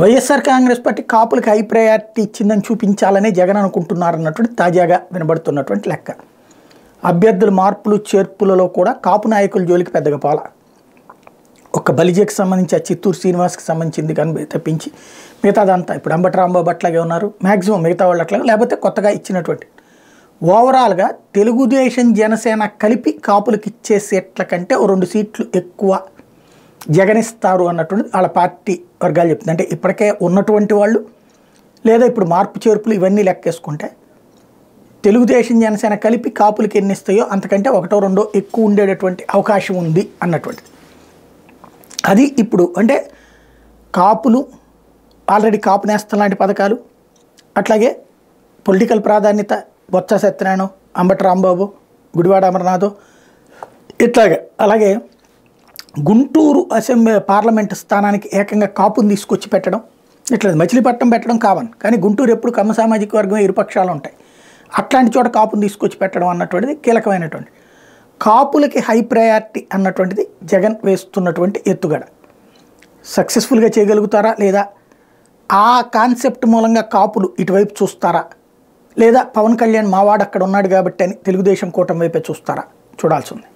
YSR Congress party కాపులకు high priority ఇచ్చిందని చూపించాలనే జగన్ అనుకుంటున్నారన్నటువంటి తాజాగా వినబడుతున్నటువంటి లెక్క. అభ్యర్థుల మార్పులు చేర్పులలో కూడా కాపు నాయకుల జోలికి పెద్దగా పోల. ఒక బలిజకి సంబంధించి ఆ చిత్తూరు శ్రీనివాస్కి సంబంధించింది కానీ తప్పించి మిగతాదంతా ఇప్పుడు అంబటి రాంబాబు అట్లాగే ఉన్నారు, మ్యాక్సిమం మిగతా వాళ్ళు అట్లాగే, లేకపోతే కొత్తగా ఇచ్చినటువంటి ఓవరాల్గా తెలుగుదేశం జనసేన కలిపి కాపులకు ఇచ్చే సీట్ల కంటే ఓ 2 సీట్లు ఎక్కువ జగనిస్తారు అన్నటువంటి వాళ్ళ పార్టీ వర్గాలు చెప్తుంది. అంటే ఇప్పటికే ఉన్నటువంటి వాళ్ళు లేదా ఇప్పుడు మార్పు చేర్పులు ఇవన్నీ లెక్కేసుకుంటే తెలుగుదేశం జనసేన కలిపి కాపులకి ఎన్ని ఇస్తాయో అంతకంటే 1, 2 ఎక్కువ ఉండేటటువంటి అవకాశం ఉంది అన్నటువంటిది. అది ఇప్పుడు అంటే కాపులు ఆల్రెడీ కాపు నేస్తం లాంటి పథకాలు, అట్లాగే పొలిటికల్ ప్రాధాన్యత బొత్స సత్యనారాయణ, అంబటి రాంబాబు, గుడివాడ అమర్నాథ్ ఇట్లాగే, అలాగే గుంటూరు అసెంబ్లీ పార్లమెంటు స్థానానికి ఏకంగా కాపుని తీసుకొచ్చి పెట్టడం, ఇట్లా మచిలీపట్నం పెట్టడం కామన్, కానీ గుంటూరు ఎప్పుడు కమ్మ సామాజిక వర్గం ఇరుపక్షాలు ఉంటాయి, అట్లాంటి చోట కాపుని తీసుకొచ్చి పెట్టడం అన్నటువంటిది కీలకమైనటువంటి కాపులకి హై ప్రయారిటీ అన్నటువంటిది జగన్ వేస్తున్నటువంటి ఎత్తుగడ. సక్సెస్ఫుల్గా చేయగలుగుతారా లేదా, ఆ కాన్సెప్ట్ మూలంగా కాపులు ఇటువైపు చూస్తారా, లేదా పవన్ కళ్యాణ్ మావాడు అక్కడ ఉన్నాడు కాబట్టి అని తెలుగుదేశం కూటమి వైపే చూస్తారా చూడాల్సి ఉంది.